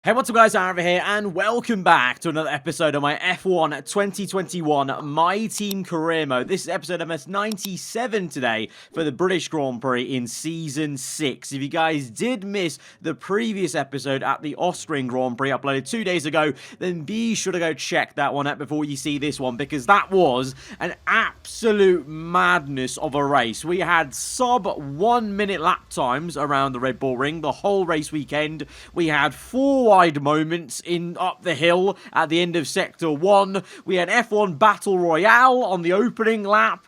Hey, what's up guys, aarava here, and welcome back to another episode of my F1 2021 My Team Career Mode. This is episode MS97 today for the British Grand Prix in Season 6. If you guys did miss the previous episode at the Austrian Grand Prix uploaded 2 days ago, then be sure to go check that one out before you see this one, because that was an absolute madness of a race. We had sub 1 minute lap times around the Red Bull Ring the whole race weekend. We had 4 wide moments up the hill at the end of Sector 1. We had F1 Battle Royale on the opening lap.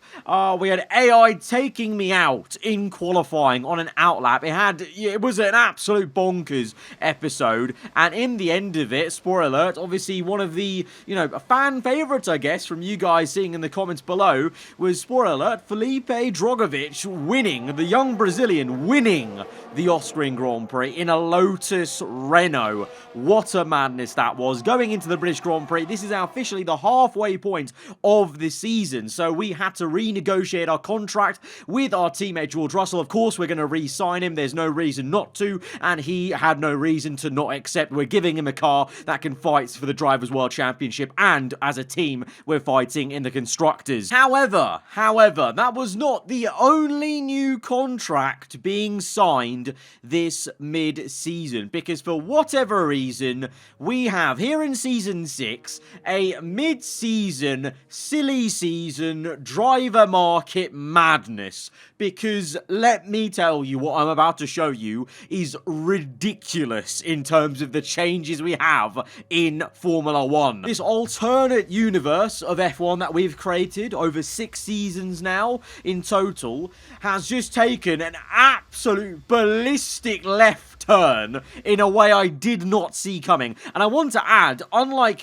We had AI taking me out in qualifying on an outlap. It was an absolute bonkers episode. And in the end of it, spoiler alert, obviously one of the, fan favorites, I guess, from you guys seeing in the comments below was, spoiler alert, Felipe Drogovic winning, the young Brazilian winning the Austrian Grand Prix in a Lotus Renault. What a madness that was. Going into the British Grand Prix, this is now officially the halfway point of the season. So we had to renegotiate our contract with our teammate George Russell. Of course, we're going to re-sign him. There's no reason not to. And he had no reason to not accept. We're giving him a car that can fight for the Drivers' World Championship. And as a team, we're fighting in the Constructors. However, that was not the only new contract being signed this mid-season. Because for whatever reason, we have here in Season 6 a mid-season, silly season driver market madness. Because let me tell you, what I'm about to show you is ridiculous in terms of the changes we have in Formula 1. This alternate universe of F1 that we've created over 6 seasons now in total has just taken an absolute ballistic left turn in a way I did not see coming. And I want to add, unlike,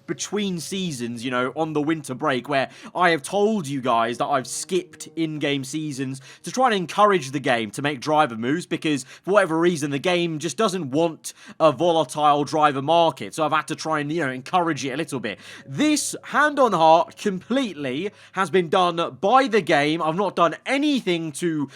between seasons, on the winter break, where I have told you guys that I've skipped in-game seasons to try and encourage the game to make driver moves, because for whatever reason the game just doesn't want a volatile driver market, so I've had to try and, encourage it a little bit. This, hand on heart, completely has been done by the game. I've not done anything to,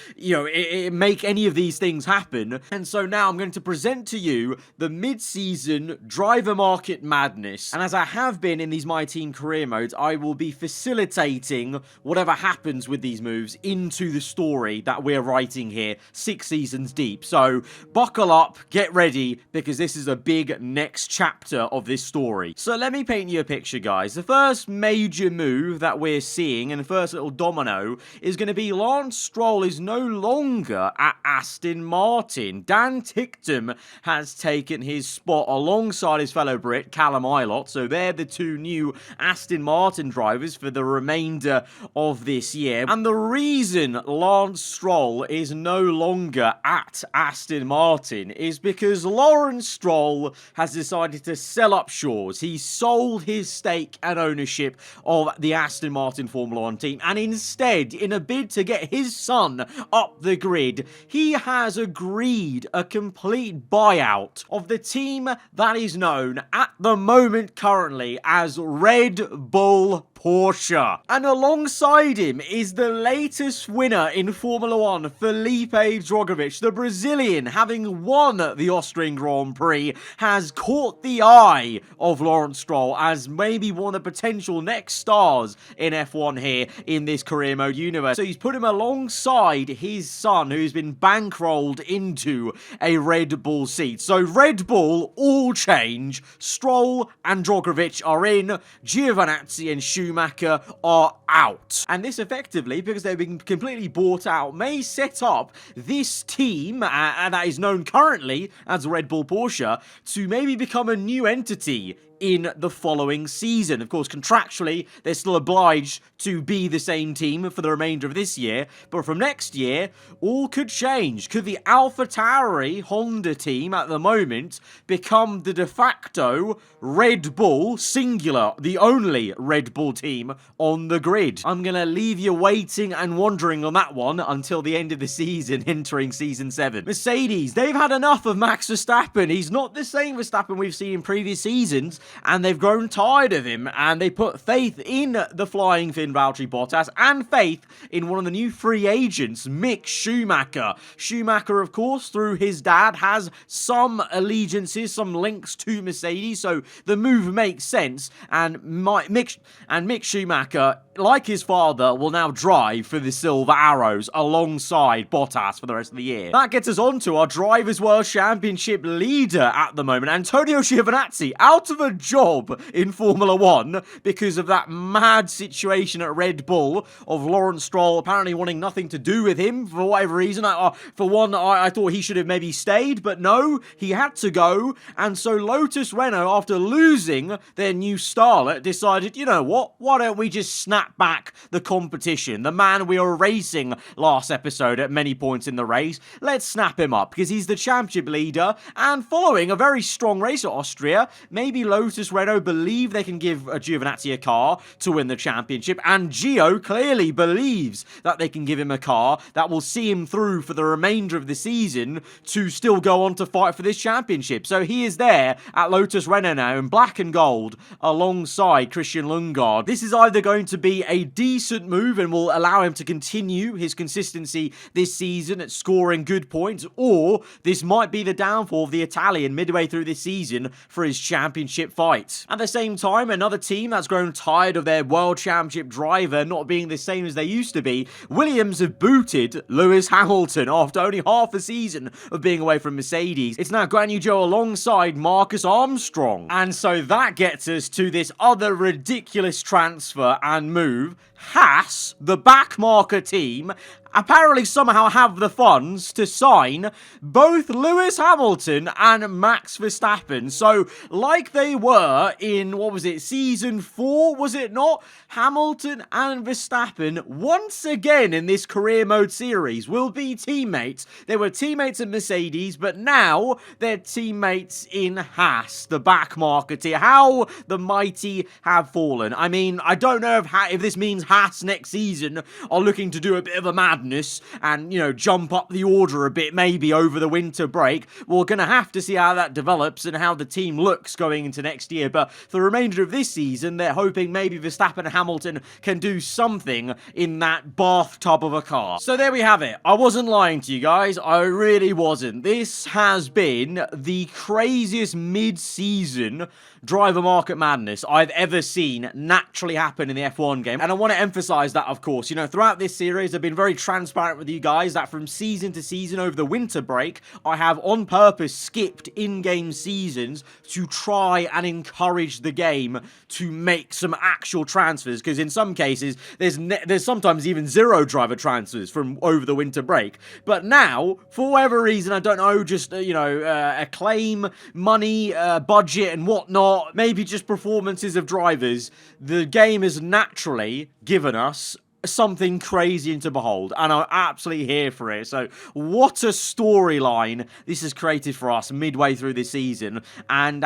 make any of these things happen, and so now I'm going to present to you the mid-season driver market madness. And as I have been in these My Team career modes, I will be facilitating whatever happens with these moves into the story that we're writing here 6 seasons deep. So buckle up, get ready, because this is a big next chapter of this story. So let me paint you a picture, guys. The first major move that we're seeing, and the first little domino, is going to be Lance Stroll is no longer at Aston Martin. Dan Ticktum has taken his spot alongside his fellow Brit, Callum Ilott. So they're the 2 new Aston Martin drivers for the remainder of this year. And the reason Lance Stroll is no longer at Aston Martin is because Lawrence Stroll has decided to sell up Shaw's. He sold his stake and ownership of the Aston Martin Formula 1 team, and instead, in a bid to get his son up the grid, he has agreed a complete buyout of the team that is known at the moment currently as Red Bull Porsche. And alongside him is the latest winner in Formula 1, Felipe Drogovic. The Brazilian, having won the Austrian Grand Prix, has caught the eye of Lawrence Stroll as maybe one of the potential next stars in F1 here in this career mode universe. So he's put him alongside his son, who's been bankrolled into a Red Bull seat. So Red Bull all change. Stroll and Drogovic are in. Giovinazzi and Schumacher are out. And this effectively, because they've been completely bought out, may set up this team, that is known currently as Red Bull Porsche, to maybe become a new entity in the following season. Of course, contractually, they're still obliged to be the same team for the remainder of this year, but from next year, all could change. Could the AlphaTauri Honda team at the moment become the de facto Red Bull, singular, the only Red Bull team on the grid. I'm going to leave you waiting and wondering on that one until the end of the season, entering Season 7. Mercedes, they've had enough of Max Verstappen. He's not the same Verstappen we've seen in previous seasons, and they've grown tired of him, and they put faith in the flying Finn Valtteri Bottas and faith in one of the new free agents, Mick Schumacher. Schumacher, of course, through his dad, has some allegiances, some links to Mercedes, so the move makes sense, and Mick Schumacher, like his father, will now drive for the Silver Arrows alongside Bottas for the rest of the year. That gets us on to our Drivers' World Championship leader at the moment, Antonio Giovinazzi, out of a job in Formula 1 because of that mad situation at Red Bull of Lawrence Stroll apparently wanting nothing to do with him for whatever reason. I thought he should have maybe stayed, but no, he had to go, and so Lotus Renault, after losing their new starlet, decided, you know what, why don't we just snap back the competition? The man we were racing last episode at many points in the race, let's snap him up, because he's the championship leader, and following a very strong race at Austria, maybe Lotus Renault believe they can give Giovinazzi a car to win the championship, and Gio clearly believes that they can give him a car that will see him through for the remainder of the season to still go on to fight for this championship. So he is there at Lotus Renault now in black and gold alongside Christian Lundgaard. This is either going to be a decent move and will allow him to continue his consistency this season at scoring good points, or this might be the downfall of the Italian midway through this season for his championship fight. At the same time, another team that's grown tired of their world championship driver not being the same as they used to be, Williams have booted Lewis Hamilton after only half a season of being away from Mercedes. It's now Guan Yu Zhou alongside Marcus Armstrong. And so that gets us to this other ridiculous transfer and move. Haas, the backmarker team, apparently somehow have the funds to sign both Lewis Hamilton and Max Verstappen. So, like they were in, what was it, Season 4, was it not? Hamilton and Verstappen, once again in this career mode series, will be teammates. They were teammates at Mercedes, but now they're teammates in Haas, the backmarker team. How the mighty have fallen. I mean, I don't know if this means Haas next season are looking to do a bit of a madness and, you know, jump up the order a bit maybe over the winter break. We're going to have to see how that develops and how the team looks going into next year. But for the remainder of this season, they're hoping maybe Verstappen and Hamilton can do something in that bathtub of a car. So there we have it. I wasn't lying to you guys. I really wasn't. This has been the craziest mid-season driver market madness I've ever seen naturally happen in the F1 game. And I want to emphasize that, of course, you know, throughout this series, I've been very transparent with you guys that from season to season over the winter break, I have on purpose skipped in-game seasons to try and encourage the game to make some actual transfers, because in some cases, there's sometimes even zero driver transfers from over the winter break. But now, for whatever reason, I don't know, just, acclaim, money, budget and whatnot, maybe just performances of drivers, the game has naturally given us something crazy to behold, and I'm absolutely here for it. So what a storyline this has created for us midway through this season, and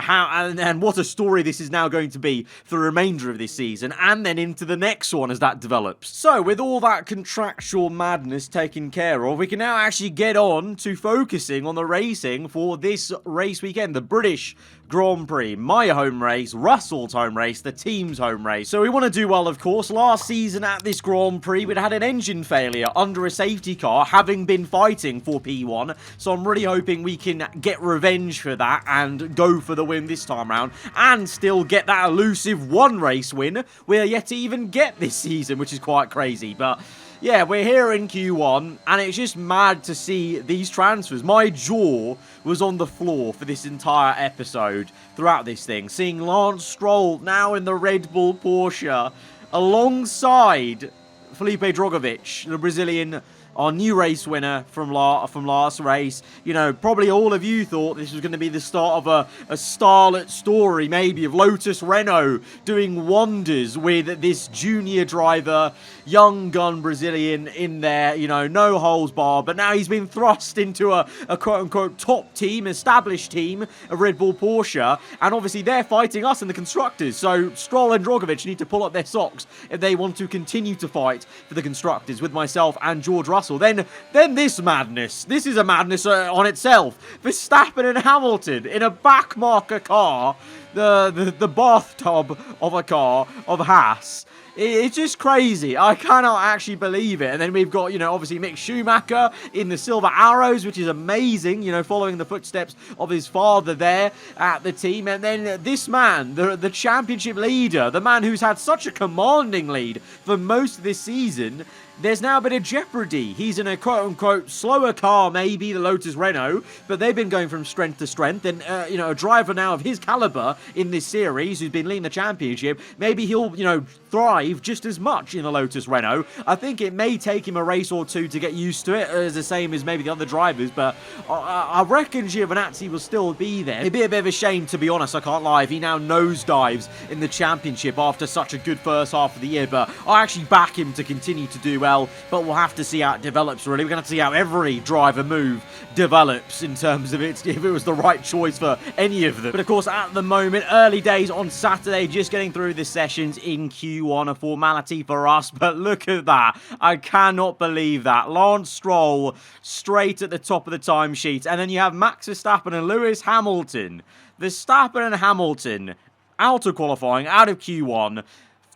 what a story this is now going to be for the remainder of this season and then into the next one as that develops. So with all that contractual madness taken care of, we can now actually get on to focusing on the racing for this race weekend, the British Grand Prix, my home race, Russell's home race, the team's home race. So we want to do well, of course. Last season at this Grand Prix, we'd had an engine failure under a safety car, having been fighting for P1. So I'm really hoping we can get revenge for that and go for the win this time around and still get that elusive one race win we're yet to even get this season, which is quite crazy. But yeah, we're here in Q1, and it's just mad to see these transfers. My jaw was on the floor for this entire episode throughout this thing. Seeing Lance Stroll now in the Red Bull Porsche alongside Felipe Drogovic, the Brazilian our new race winner from last race. You know, probably all of you thought this was going to be the start of a starlet story, maybe, of Lotus Renault doing wonders with this junior driver, young gun Brazilian in there, you know, no holes barred. But now he's been thrust into a quote-unquote top team, established team of Red Bull Porsche, and obviously they're fighting us in the constructors. So Stroll and Drogovic need to pull up their socks if they want to continue to fight for the constructors with myself and George Russell. Then this madness. This is a madness on itself. Verstappen and Hamilton in a backmarker car, the bathtub of a car of Haas. It's just crazy. I cannot actually believe it. And then we've got, you know, obviously Mick Schumacher in the Silver Arrows, which is amazing, you know, following the footsteps of his father there at the team. And then this man, the championship leader, the man who's had such a commanding lead for most of this season, there's now a bit of jeopardy. He's in a quote-unquote slower car, maybe, the Lotus Renault, but they've been going from strength to strength. And, you know, a driver now of his caliber in this series who's been leading the championship, maybe he'll, you know, thrive just as much in the Lotus Renault. I think it may take him a race or two to get used to it, as the same as maybe the other drivers, but I reckon Giovinazzi will still be there. It'd be a bit of a shame, to be honest, I can't lie, if he now nosedives in the championship after such a good first half of the year, but I actually back him to continue to do well, but we'll have to see how it develops, really. We're going to see how every driver move develops in terms of if it was the right choice for any of them. But of course, at the moment, early days on Saturday, just getting through the sessions in Q1, a formality for us, but look at that. I cannot believe that. Lance Stroll straight at the top of the timesheet, and then you have Max Verstappen and Lewis Hamilton. Verstappen and Hamilton out of qualifying, out of Q1,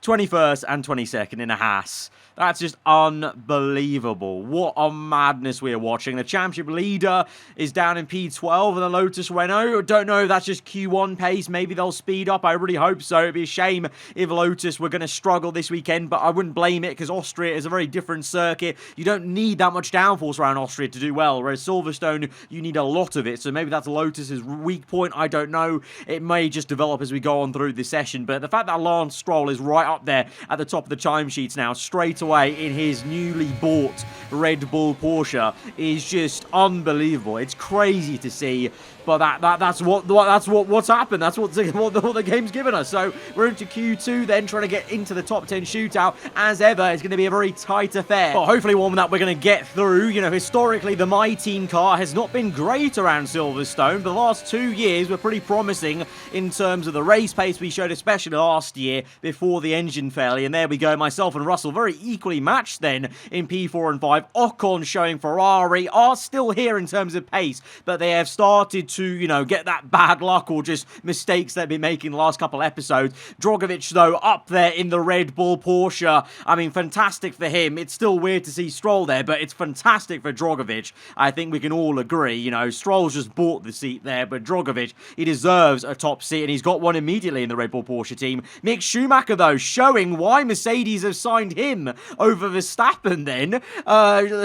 21st and 22nd in a Haas. That's just unbelievable. What a madness we are watching. The championship leader is down in P12 in the Lotus Renault. Don't know if that's just Q1 pace. Maybe they'll speed up. I really hope so. It'd be a shame if Lotus were going to struggle this weekend, but I wouldn't blame it because Austria is a very different circuit. You don't need that much downforce around Austria to do well, whereas Silverstone, you need a lot of it. So maybe that's Lotus's weak point. I don't know. It may just develop as we go on through this session, but the fact that Lance Stroll is right up there at the top of the timesheets now, straight away in his newly bought Red Bull Porsche, is just unbelievable. It's crazy to see, but that's what's happened. That's what the game's given us. So we're into Q2 then, trying to get into the top 10 shootout. As ever, it's going to be a very tight affair, but hopefully one that we're going to get through. You know, historically, the My Team car has not been great around Silverstone, but the last 2 years were pretty promising in terms of the race pace we showed, especially last year before the engine failure. And there we go, myself and Russell very equally matched then in P4 and 5. Ocon showing Ferrari are still here in terms of pace, but they have started to, you know, get that bad luck or just mistakes they've been making the last couple episodes. Drogovic, though, up there in the Red Bull Porsche. I mean, fantastic for him. It's still weird to see Stroll there, but it's fantastic for Drogovic. I think we can all agree. You know, Stroll's just bought the seat there, but Drogovic, he deserves a top seat, and he's got one immediately in the Red Bull Porsche team. Mick Schumacher, though, showing why Mercedes have signed him over Verstappen then.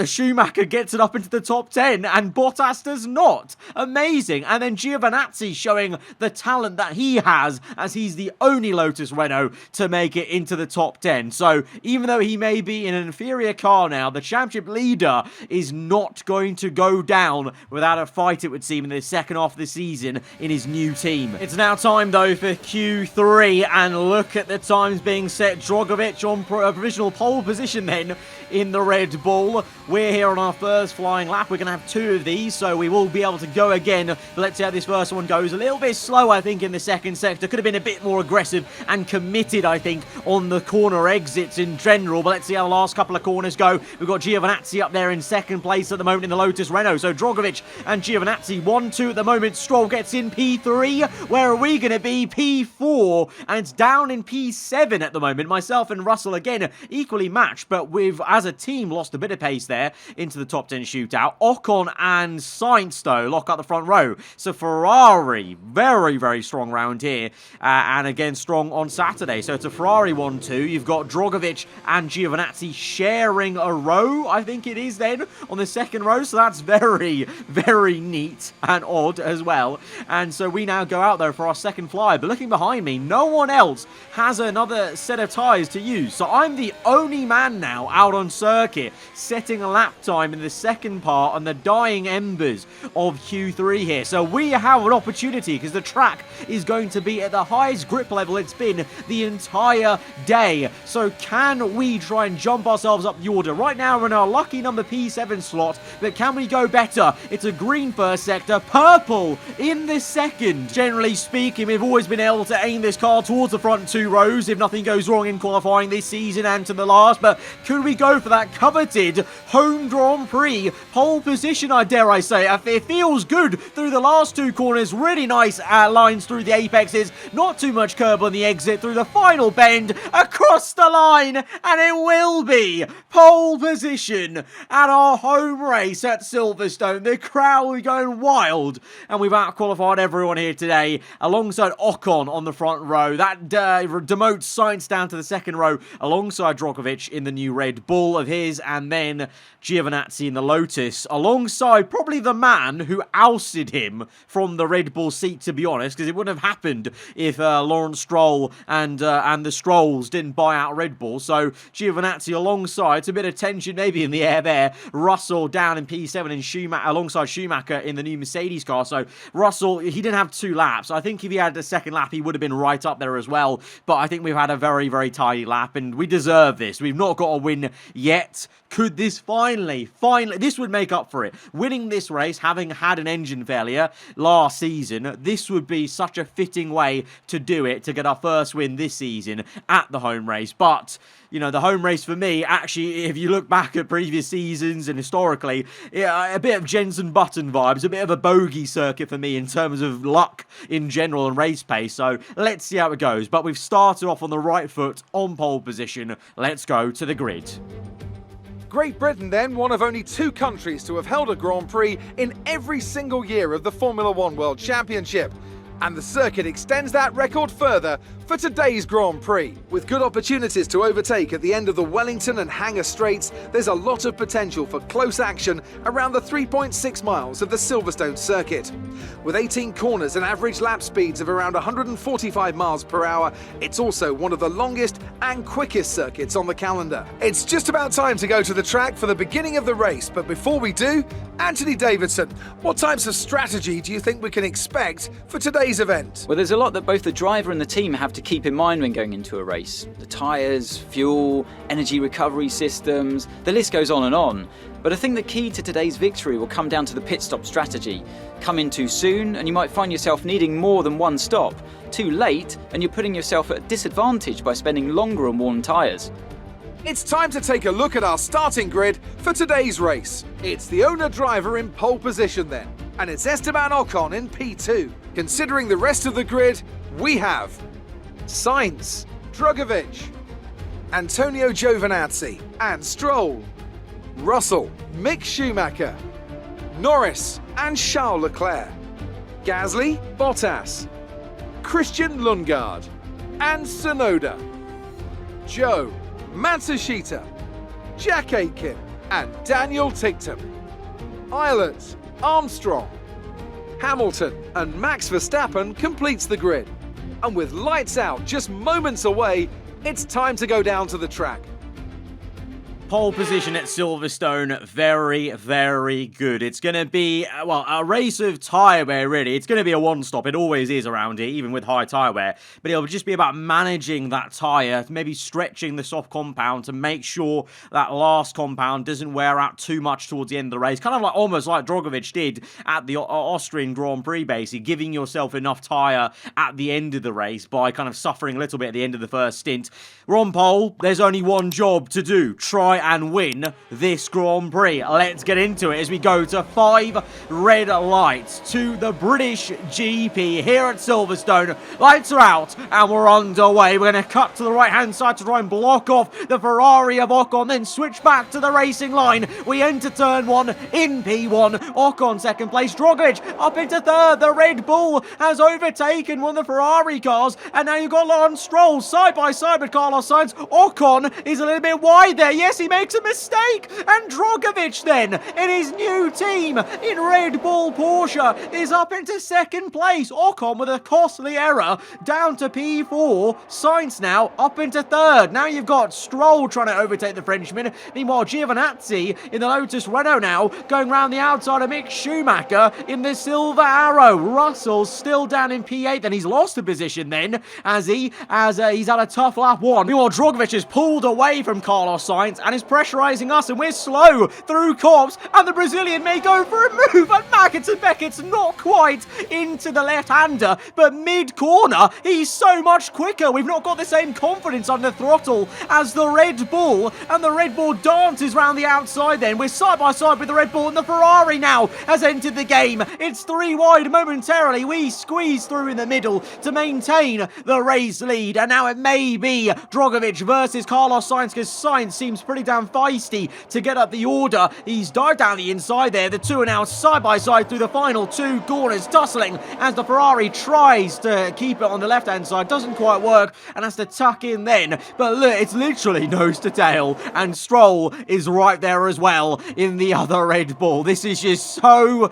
Schumacher gets it up into the top 10, and Bottas does not. Amazing. And then Giovinazzi showing the talent that he has, as he's the only Lotus Renault to make it into the top 10. So even though he may be in an inferior car now, the championship leader is not going to go down without a fight, it would seem, in the second half of the season in his new team. It's now time, though, for Q3, and look at the times being set. Drogovic on provisional pole position then in the Red Bull. We're here on our first flying lap. We're going to have 2 of these, so we will be able to go again. But let's see how this first one goes. A little bit slow, I think, in the second sector. Could have been a bit more aggressive and committed, I think, on the corner exits in general. But let's see how the last couple of corners go. We've got Giovinazzi up there in second place at the moment in the Lotus Renault. So Drogovic and Giovinazzi 1-2 at the moment. Stroll gets in P3. Where are we going to be? P4. And it's down in P7 at the moment. Myself and Russell, again, equally matched, but we've, as a team, lost a bit of pace there into the top 10 shootout. Ocon and Sainz, though, lock up the front row. So Ferrari, very, very strong round here. And again, strong on Saturday. So it's a Ferrari 1-2. You've got Drogovic and Giovinazzi sharing a row, I think it is then, on the second row. So that's very, very neat and odd as well. And so we now go out there for our second fly. But looking behind me, no one else has another set of tyres to use. So I'm the only man now out on circuit, setting a lap time in the second part on the dying embers of Q3 here. So we have an opportunity because the track is going to be at the highest grip level it's been the entire day. So can we try and jump ourselves up the order? Right now we're in our lucky number P7 slot, but can we go better? It's a green first sector, purple in the second. Generally speaking, we've always been able to aim this car towards the front two rows if nothing goes wrong in qualifying this season and to the last, but could we go for that coveted home Grand Prix pole position, I dare I say? It feels good through the last two corners, really nice lines through the apexes, not too much curb on the exit, through the final bend, across the line, and it will be pole position at our home race at Silverstone. The crowd are going wild, and we've out-qualified everyone here today, alongside Ocon on the front row. That demotes Sainz down to the second row, alongside Drogovic in the new Red Bull of his, and then Giovinazzi in the Lotus, alongside probably the man who ousted him from the Red Bull seat, to be honest, because it wouldn't have happened if Lawrence Stroll and the Strolls didn't buy out Red Bull. So Giovinazzi alongside, it's a bit of tension maybe in the air there. Russell down in P7 and alongside Schumacher in the new Mercedes car. So Russell, he didn't have 2 laps. I think if he had a second lap, he would have been right up there as well. But I think we've had a very, very tidy lap, and we deserve this. We've not got a win yet. Could this finally, this would make up for it. Winning this race, having had an engine failure last season, this would be such a fitting way to do it, to get our first win this season at the home race. But, you know, the home race for me, actually, if you look back at previous seasons and historically, a bit of Jenson Button vibes, a bit of a bogey circuit for me in terms of luck in general and race pace. So let's see how it goes. But we've started off on the right foot on pole position. Let's go to the grid. Great Britain, then, one of only 2 countries to have held a Grand Prix in every single year of the Formula One World Championship. And the circuit extends that record further for today's Grand Prix. With good opportunities to overtake at the end of the Wellington and Hangar Straights, there's a lot of potential for close action around the 3.6 miles of the Silverstone circuit. With 18 corners and average lap speeds of around 145 miles per hour, it's also one of the longest and quickest circuits on the calendar. It's just about time to go to the track for the beginning of the race, but before we do, Anthony Davidson, what types of strategy do you think we can expect for today's event? Well, there's a lot that both the driver and the team have to keep in mind when going into a race. The tyres, fuel, energy recovery systems, the list goes on and on. But I think the key to today's victory will come down to the pit stop strategy. Come in too soon and you might find yourself needing more than one stop. Too late and you're putting yourself at a disadvantage by spending longer on worn tyres. It's time to take a look at our starting grid for today's race. It's the owner-driver in pole position then, and it's Esteban Ocon in P2. Considering the rest of the grid, we have Sainz, Drogovic, Antonio Giovinazzi and Stroll, Russell, Mick Schumacher, Norris and Charles Leclerc, Gasly, Bottas, Christian Lundgaard and Tsunoda, Joe, Matsushita, Jack Aitken and Daniel Ticktum, Ireland, Armstrong, Hamilton and Max Verstappen completes the grid. And with lights out just moments away, it's time to go down to the track. Pole position at Silverstone, very, very good. It's going to be, well, a race of tyre wear, really. It's going to be a one-stop. It always is around here, even with high tyre wear. But it'll just be about managing that tyre, maybe stretching the soft compound to make sure that last compound doesn't wear out too much towards the end of the race. Kind of like almost like Drogovic did at the Austrian Grand Prix, basically, giving yourself enough tyre at the end of the race by kind of suffering a little bit at the end of the first stint. We're on pole. There's only one job to do. Try and win this Grand Prix. Let's get into it as we go to 5 red lights to the British GP here at Silverstone. Lights are out and we're underway. We're going to cut to the right-hand side to try and block off the Ferrari of Ocon, then switch back to the racing line. We enter turn 1 in P1. Ocon second place. Drogovic up into third. The Red Bull has overtaken one of the Ferrari cars, and now you've got Lawrence Stroll side by side with Carlos Sainz. Ocon is a little bit wide there. Yes, he makes a mistake, and Drogovic then, in his new team, in Red Bull Porsche, is up into second place. Ocon with a costly error, down to P4. Sainz now up into third. Now you've got Stroll trying to overtake the Frenchman. Meanwhile, Giovinazzi in the Lotus Renault now, going round the outside of Mick Schumacher in the Silver Arrow. Russell's still down in P8, then he's lost a position then, as he's had a tough lap one. Meanwhile, Drogovic has pulled away from Carlos Sainz and is pressurising us, and we're slow through Cops, and the Brazilian may go for a move, and Maggots Beckett's not quite into the left-hander, but mid-corner, he's so much quicker. We've not got the same confidence under throttle as the Red Bull, and the Red Bull dances round the outside then. We're side by side with the Red Bull, and the Ferrari now has entered the game. It's 3 wide momentarily. We squeeze through in the middle to maintain the race lead, and now it may be Drogovic versus Carlos Sainz, because Sainz seems pretty damn feisty to get up the order. He's dived down the inside there. The two are now side by side through the final 2 corners, tussling as the Ferrari tries to keep it on the left-hand side. Doesn't quite work and has to tuck in then. But look, it's literally nose to tail, and Stroll is right there as well in the other Red Bull. This is just so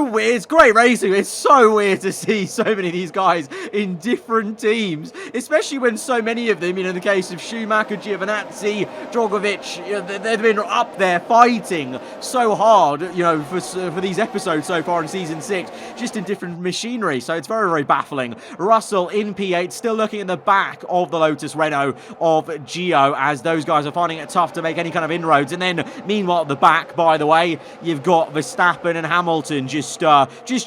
weird. It's great racing. It's so weird to see so many of these guys in different teams, especially when so many of them, in the case of Schumacher, Giovinazzi, Drogovic, they've been up there fighting so hard, for these episodes so far in Season 6, just in different machinery. So it's very, very baffling. Russell in P8, still looking in the back of the Lotus Renault of Gio, as those guys are finding it tough to make any kind of inroads. And then, meanwhile, at the back, by the way, you've got Verstappen and Hamilton just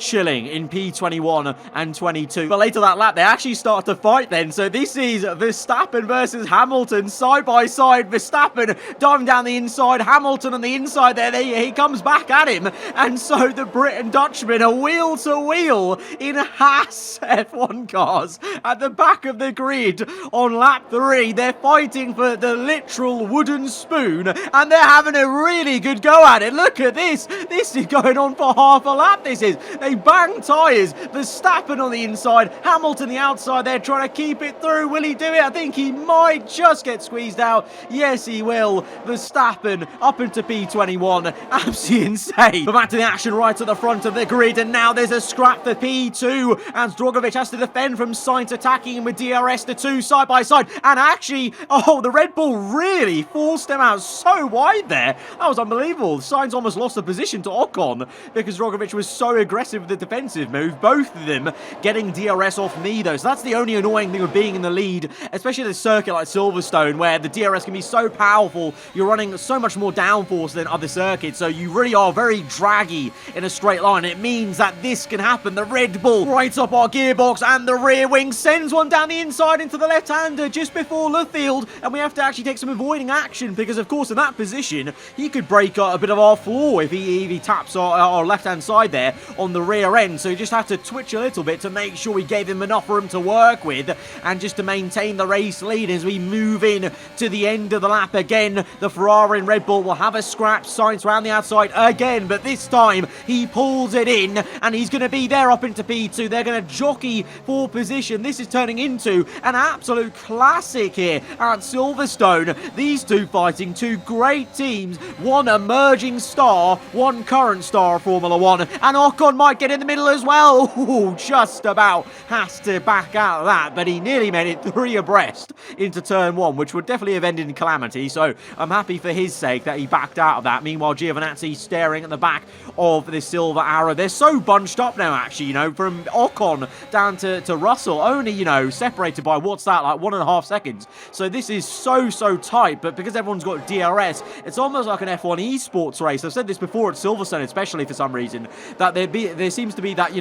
chilling in P21 and 22. But later that lap, they actually start to fight then. So this is Verstappen versus Hamilton, side by side. Verstappen diving down the inside, Hamilton on the inside there. He comes back at him. And so the Brit and Dutchman are wheel to wheel in Haas F1 cars at the back of the grid on lap 3. They're fighting for the literal wooden spoon, and they're having a really good go at it. Look at this. This is going on for half a lap. They bang tyres. Verstappen on the inside, Hamilton the outside there trying to keep it through. Will he do it? I think he might just get squeezed out. Yes, he will. Verstappen up into P21. Absolutely insane. But back to the action right at the front of the grid, and now there's a scrap for P2 as Drogovic has to defend from Sainz attacking him with DRS, the two side by side. And actually, the Red Bull really forced them out so wide there. That was unbelievable. Sainz almost lost the position to Ocon because Drogovic was so aggressive with the defensive move. Both of them getting DRS off me though. So that's the only annoying thing of being in the lead, especially at a circuit like Silverstone where the DRS can be so powerful. You're running so much more downforce than other circuits, so you really are very draggy in a straight line. It means that this can happen. The Red Bull right up our gearbox, and the rear wing sends one down the inside into the left-hander just before Luffield, and we have to actually take some avoiding action because, of course, in that position, he could break a bit of our floor if he taps our left-hand side there on the rear end. So you just have to twitch a little bit to make sure we gave him enough room to work with and just to maintain the race lead as we move in to the end of the lap. Again, the Ferrari and Red Bull will have a scrap. Sainz round the outside again, but this time he pulls it in and he's going to be there up into P2. They're going to jockey for position. This is turning into an absolute classic here at Silverstone. These two fighting, two great teams, one emerging star, one current star of Formula 1, and Ocon might get in the middle as well. Ooh, just about has to back out of that, but he nearly made it 3 abreast into turn 1, which would definitely have ended in calamity, so I'm happy for his sake that he backed out of that. Meanwhile, Giovinazzi staring at the back of the Silver Arrow. They're so bunched up now, actually, from Ocon down to Russell, only, separated by, what's that, like 1.5 seconds. So this is so tight, but because everyone's got DRS, it's almost like an F1 esports race. I've said this before at Silverstone, especially for some reason, that there seems to be that,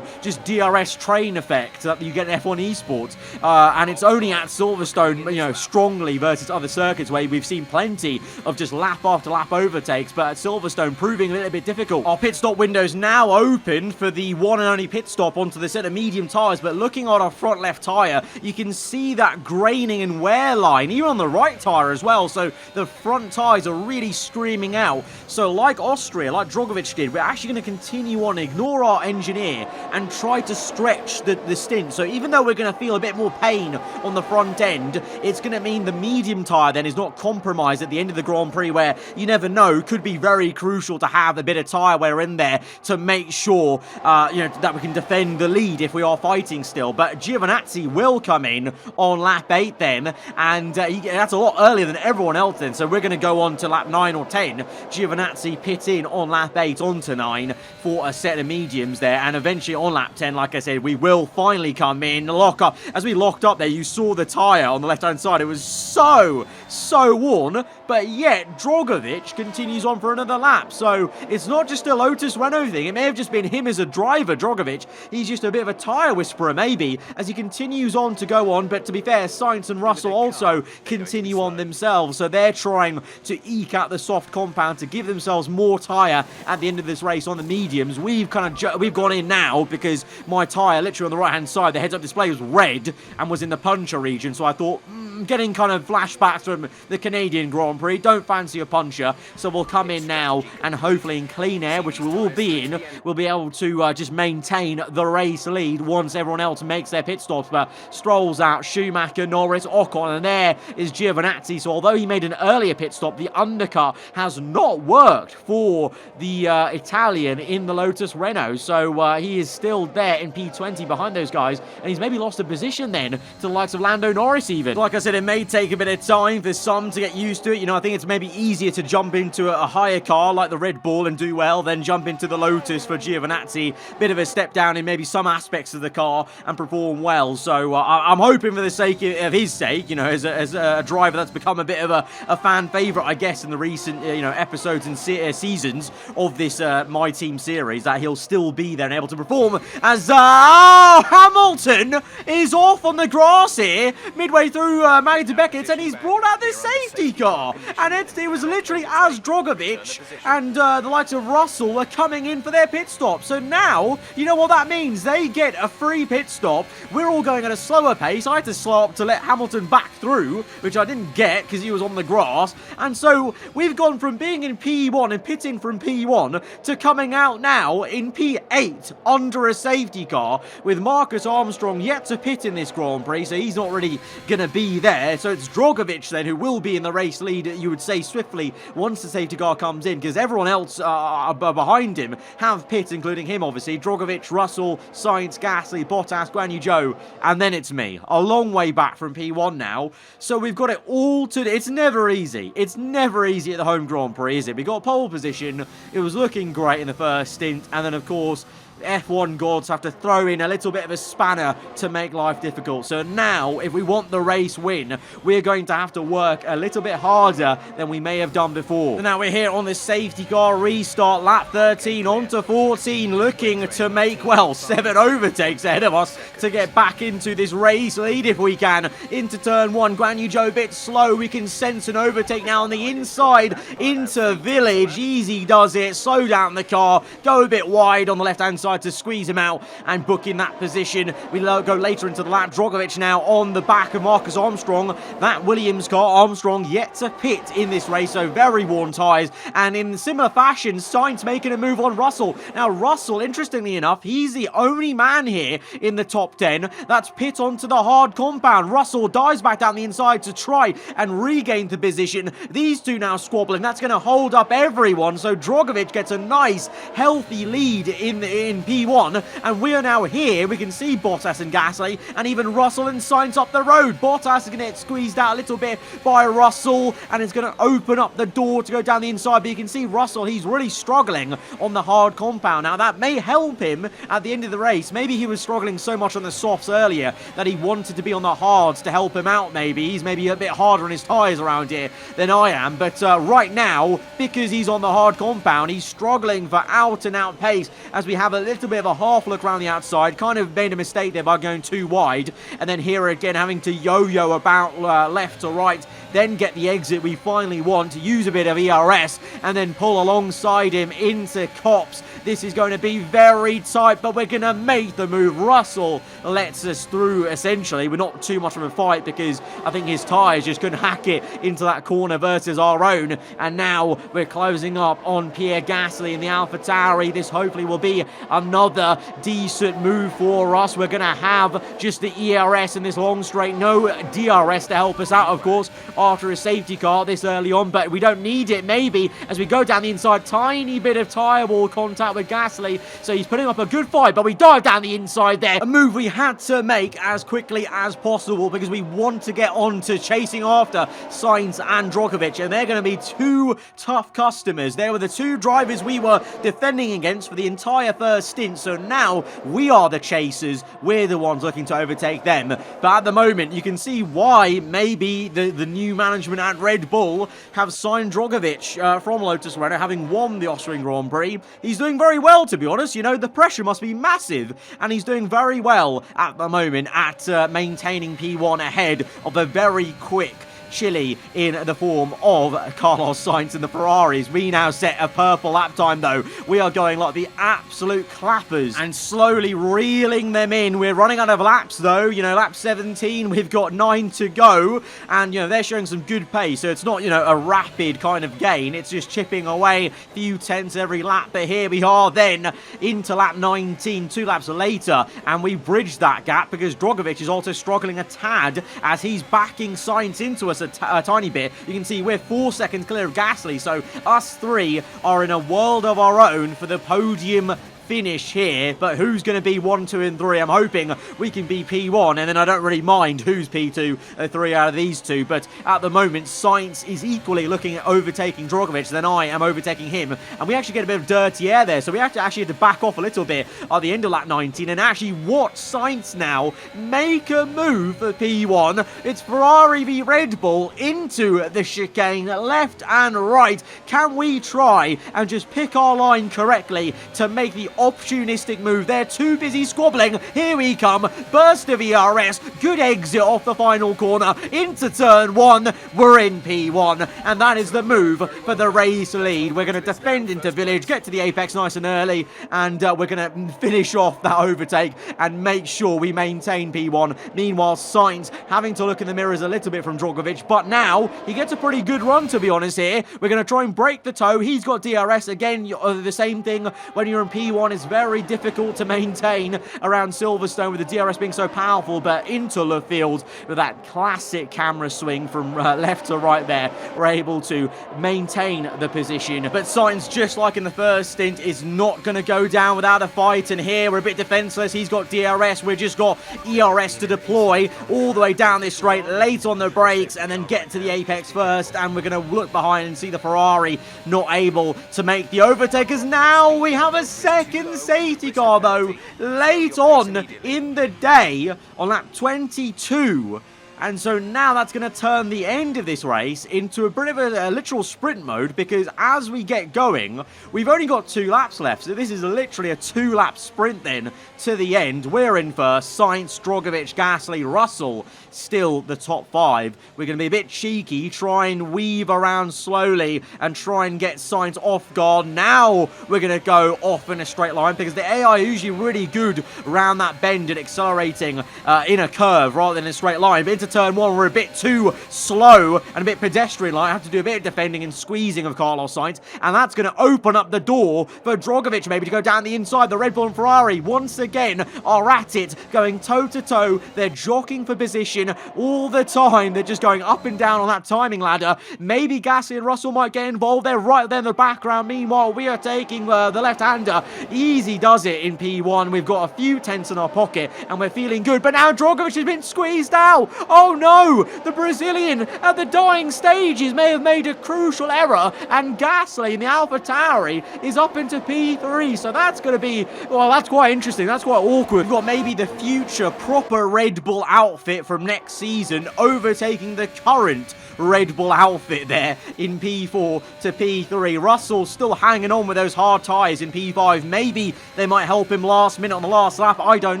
just DRS train effect that you get in F1 esports, and it's only at Silverstone, strongly versus other circuits where we've seen plenty of just lap after lap overtakes, but at Silverstone proving a little bit difficult. Our pit stop window's now open for the one and only pit stop onto the set of medium tyres, but looking at our front left tyre, you can see that graining and wear line, even on the right tyre as well, so the front tyres are really screaming out. So like Austria, like Drogovic did, we're actually going to continue on, ignore our engineer, and try to stretch the stint. So even though we're going to feel a bit more pain on the front end, it's going to mean the medium tyre then is not compromised guys, at the end of the Grand Prix where you never know, could be very crucial to have a bit of tyre wear in there to make sure, that we can defend the lead if we are fighting still. But Giovinazzi will come in on lap 8 then, and that's a lot earlier than everyone else then, so we're going to go on to lap 9 or 10. Giovinazzi pit in on lap 8 onto 9 for a set of mediums there, and eventually on lap 10, like I said, we will finally come in, lock up. As we locked up there, you saw the tyre on the left-hand side. It was so worn, but yet Drogovic continues on for another lap. So it's not just a Lotus Renault thing. It may have just been him as a driver, Drogovic. He's just a bit of a tyre whisperer, maybe, as he continues on to go on. But to be fair, Sainz and Russell also continue on themselves. So they're trying to eke out the soft compound to give themselves more tyre at the end of this race on the mediums. We've gone in now because my tyre, literally on the right-hand side, the heads-up display was red and was in the puncher region. So I thought, getting kind of flashbacks from the Canadian Grand Prix, don't fancy a puncher, so we'll come in now and hopefully in clean air, which we will be in, we'll be able to just maintain the race lead once everyone else makes their pit stops. But Stroll's out, Schumacher, Norris, Ocon, and there is Giovinazzi. So although he made an earlier pit stop, the undercut has not worked for the Italian in the Lotus Renault, so he is still there in P20 behind those guys, and he's maybe lost a position then to the likes of Lando Norris even. Like I said, it may take a bit of time for some to get used to it. I think it's maybe easier to jump into a higher car like the Red Bull and do well, then jump into the Lotus for Giovinazzi. Bit of a step down in maybe some aspects of the car and perform well. So I'm hoping for the sake of his sake, as a driver that's become a bit of a fan favourite, I guess, in the recent episodes and seasons of this My Team series, that he'll still be there and able to perform as Hamilton is off on the grass here midway through Maggie Beckett, and he's brought out this safety car, and it was literally as Drogovic and the likes of Russell were coming in for their pit stop. So now, you know what that means? They get a free pit stop. We're all going at a slower pace. I had to slow up to let Hamilton back through, which I didn't get because he was on the grass, and so we've gone from being in P1 and pitting from P1 to coming out now in P8 under a safety car, with Marcus Armstrong yet to pit in this Grand Prix, so he's not really going to be there. So it's Drogovic then who will be in the race lead, you would say, swiftly once the safety car comes in, because everyone else behind him have pit, including him obviously. Drogovic, Russell, Sainz, Gasly, Bottas, Guan Yu Zhou, and then it's me. A long way back from P1 now, so we've got it all to... It's never easy. It's never easy at the home Grand Prix, is it? We got pole position. It was looking great in the first stint, and then of course F1 gods have to throw in a little bit of a spanner to make life difficult. So now, if we want the race win, we're going to have to work a little bit harder than we may have done before. So now we're here on the safety car restart, lap 13 onto 14, looking to make, well, 7 overtakes ahead of us to get back into this race lead if we can. Into turn 1, Guan Yu Zhou a bit slow. We can sense an overtake now on the inside into Village. Easy does it. Slow down the car, go a bit wide on the left-hand side to squeeze him out and book in that position. We go later into the lap. Drogovic now on the back of Marcus Armstrong. That Williams car, Armstrong yet to pit in this race, so very worn tyres. And in similar fashion, Sainz making a move on Russell. Now Russell, interestingly enough, he's the only man here in the top 10 that's pit onto the hard compound. Russell dives back down the inside to try and regain the position. These two now squabbling. That's going to hold up everyone, so Drogovic gets a nice healthy lead in P1, and we are now here. We can see Bottas and Gasly, and even Russell and Sainz up the road. Bottas is going to get squeezed out a little bit by Russell, and it's going to open up the door to go down the inside, but you can see Russell, he's really struggling on the hard compound. Now that may help him at the end of the race. Maybe he was struggling so much on the softs earlier that he wanted to be on the hards to help him out. Maybe he's maybe a bit harder on his tyres around here than I am, but right now, because he's on the hard compound, he's struggling for out and out pace, as we have a little bit of a half look around the outside. Kind of made a mistake there by going too wide, and then here again having to yo-yo about left to right, then get the exit we finally want, to use a bit of ERS and then pull alongside him into Copse. This is going to be very tight, but we're going to make the move. Russell lets us through, essentially. We're not too much of a fight because I think his tyres just couldn't hack it into that corner versus our own. And now we're closing up on Pierre Gasly in the AlphaTauri. This hopefully will be another decent move for us. We're going to have just the ERS in this long straight. No DRS to help us out, of course, after a safety car this early on, but we don't need it maybe as we go down the inside. Tiny bit of tyre wall contact with Gasly, so he's putting up a good fight, but we dive down the inside there. A move we had to make as quickly as possible because we want to get on to chasing after Sainz and Drogovic, and they're going to be two tough customers. They were the two drivers we were defending against for the entire first stint, so now we are the chasers. We're the ones looking to overtake them. But at the moment, you can see why maybe the new management at Red Bull have signed Drogovic from Lotus Renault, having won the Austrian Grand Prix. He's doing very well, to be honest. You know, the pressure must be massive, and he's doing very well at the moment at maintaining P1 ahead of a very quick Chile in the form of Carlos Sainz and the Ferraris. We now set a purple lap time, though. We are going like the absolute clappers and slowly reeling them in. We're running out of laps, though. You know, lap 17, we've got 9 to go, and, you know, they're showing some good pace, so it's not, you know, a rapid kind of gain. It's just chipping away a few tenths every lap, but here we are then into lap 19, 2 laps later, and we bridged that gap because Drogovic is also struggling a tad as he's backing Sainz into us a tiny bit. You can see we're 4 seconds clear of Gasly, so us three are in a world of our own for the podium finish here, but who's going to be 1, 2, and 3? I'm hoping we can be P1, and then I don't really mind who's P2 or 3 out of these two, but at the moment, Sainz is equally looking at overtaking Drogovic than I am overtaking him, and we actually get a bit of dirty air there, so we actually have to back off a little bit at the end of lap 19 and actually watch Sainz now make a move for P1. It's Ferrari v Red Bull into the chicane, left and right. Can we try and just pick our line correctly to make the opportunistic move? They're too busy squabbling. Here we come. Burst of ERS. Good exit off the final corner into turn 1. We're in P1, and that is the move for the race lead. We're going to defend into Village, get to the apex nice and early, and we're going to finish off that overtake and make sure we maintain P1. Meanwhile, Sainz having to look in the mirrors a little bit from Drogovic, but now he gets a pretty good run, to be honest here. We're going to try and break the toe. He's got DRS. Again, the same thing when you're in P1. It's very difficult to maintain around Silverstone with the DRS being so powerful, but into Le Field with that classic camera swing from left to right there, we're able to maintain the position. But Sainz, just like in the first stint, is not going to go down without a fight, and here we're a bit defenseless. He's got DRS, we've just got ERS to deploy all the way down this straight, late on the brakes, and then get to the apex first, and we're going to look behind and see the Ferrari not able to make the overtake, as now we have a second safety car, though, late on in the day on lap 22. And so now that's going to turn the end of this race into a bit of a literal sprint mode, because as we get going, we've only got 2 laps left. So this is literally a 2-lap sprint then to the end. We're in first. Sainz, Drogovic, Gasly, Russell, still the top 5. We're going to be a bit cheeky, try and weave around slowly and try and get Sainz off guard. Now we're going to go off in a straight line because the AI are usually really good around that bend and accelerating in a curve rather than in a straight line. But into turn 1, we're a bit too slow and a bit pedestrian-like. I have to do a bit of defending and squeezing of Carlos Sainz, and that's going to open up the door for Drogovic maybe to go down the inside. The Red Bull and Ferrari once again are at it, going toe-to-toe. They're jockeying for position all the time. They're just going up and down on that timing ladder. Maybe Gasly and Russell might get involved. They're right there in the background. Meanwhile, we are taking the left-hander. Easy does it in P1. We've got a few tenths in our pocket, and we're feeling good. But now Drogovic has been squeezed out. Oh no! The Brazilian at the dying stages may have made a crucial error, and Gasly in the AlphaTauri is up into P3. So that's going to be, well, that's quite interesting. That's quite awkward. We've got maybe the future proper Red Bull outfit from next season overtaking the current Red Bull outfit there in P4 to P3. Russell still hanging on with those hard tyres in P5. Maybe they might help him last minute on the last lap. I don't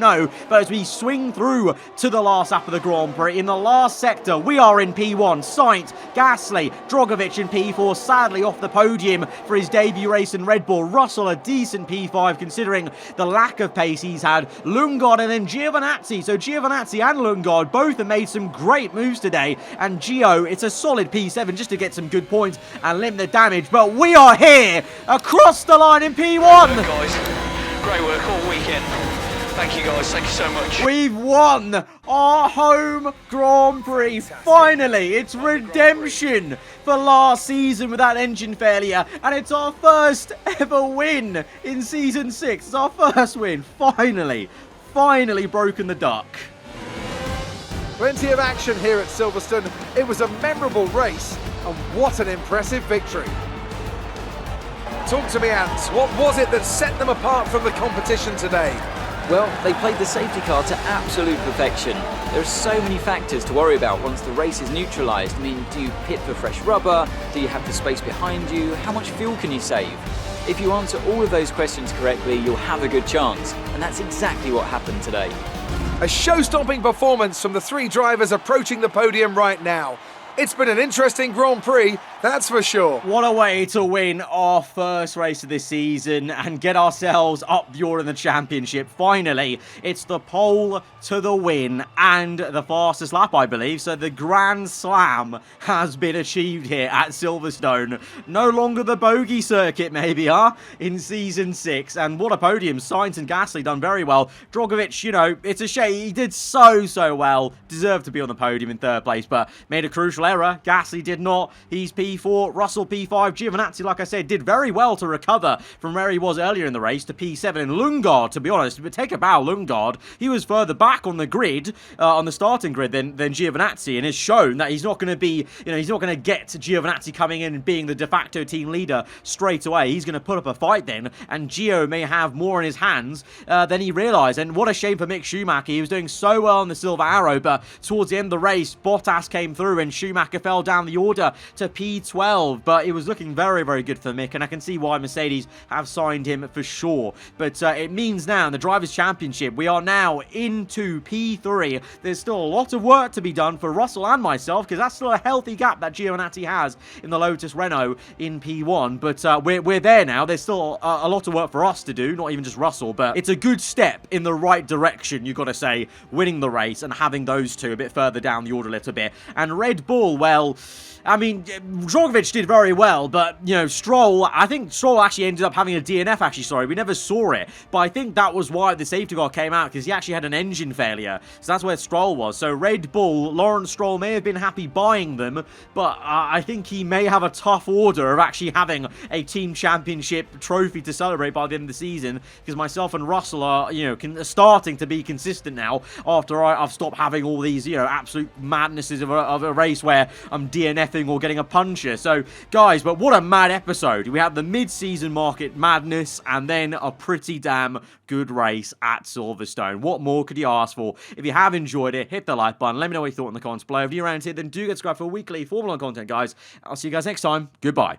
know. But as we swing through to the last lap of the Grand Prix, in in the last sector. We are in P1. Sainz, Gasly, Drogovic in P4, sadly off the podium for his debut race in Red Bull. Russell, a decent P5 considering the lack of pace he's had. Lundgaard and then Giovinazzi. So Giovinazzi and Lundgaard both have made some great moves today. And Gio, it's a solid P7 just to get some good points and limit the damage. But we are here across the line in P1. Great work, guys. Great work all weekend. Thank you, guys. Thank you so much. We've won our home Grand Prix. Finally, it's redemption for last season with that engine failure. And it's our first ever win in Season 6. It's our first win. Finally broken the duck. Plenty of action here at Silverstone. It was a memorable race, and what an impressive victory. Talk to me, Ants. What was it that set them apart from the competition today? Well, they played the safety car to absolute perfection. There are so many factors to worry about once the race is neutralised. I mean, do you pit for fresh rubber? Do you have the space behind you? How much fuel can you save? If you answer all of those questions correctly, you'll have a good chance. And that's exactly what happened today. A show-stopping performance from the three drivers approaching the podium right now. It's been an interesting Grand Prix, that's for sure. What a way to win our first race of this season and get ourselves up the order in the championship. Finally, it's the pole to the win and the fastest lap, I believe. So the Grand Slam has been achieved here at Silverstone. No longer the bogey circuit, maybe, in Season 6. And what a podium. Sainz and Gasly done very well. Drogovic, you know, it's a shame. He did so well. Deserved to be on the podium in third place, but made a crucial error. Gasly did not. He's P4, Russell P5. Giovinazzi, like I said, did very well to recover from where he was earlier in the race to P7. And Lundgaard, to be honest, but take a bow, Lundgaard, he was further back on the grid, on the starting grid than Giovinazzi, and has shown that he's not going to be, you know, he's not going to get Giovinazzi coming in and being the de facto team leader straight away. He's going to put up a fight then, and Gio may have more in his hands than he realised. And what a shame for Mick Schumacher. He was doing so well on the Silver Arrow, but towards the end of the race, Bottas came through and Schumacher fell down the order to P12, but it was looking very good for Mick, and I can see why Mercedes have signed him for sure. But it means now in the Drivers' Championship, we are now into P3. There's still a lot of work to be done for Russell and myself, because that's still a healthy gap that Giovinazzi has in the Lotus Renault in P1, but we're there now. There's still a lot of work for us to do, not even just Russell, but it's a good step in the right direction, you've got to say, winning the race and having those two a bit further down the order a little bit. And Red Bull, well, I mean, Drogovic did very well, but, you know, I think Stroll actually ended up having a DNF, actually, sorry. We never saw it, but I think that was why the safety car came out, because he actually had an engine failure. So that's where Stroll was. So Red Bull, Lawrence Stroll may have been happy buying them, but I think he may have a tough order of actually having a team championship trophy to celebrate by the end of the season, because myself and Russell are, you know, starting to be consistent now after I've stopped having all these, you know, absolute madnesses of a race where I'm DNFing or getting a puncture. So, guys, but what a mad episode. We had the mid-season market madness and then a pretty damn good race at Silverstone. What more could you ask for? If you have enjoyed it, hit the like button. Let me know what you thought in the comments below. If you're around here, then do get subscribed for weekly Formula 1 content, guys. I'll see you guys next time. Goodbye.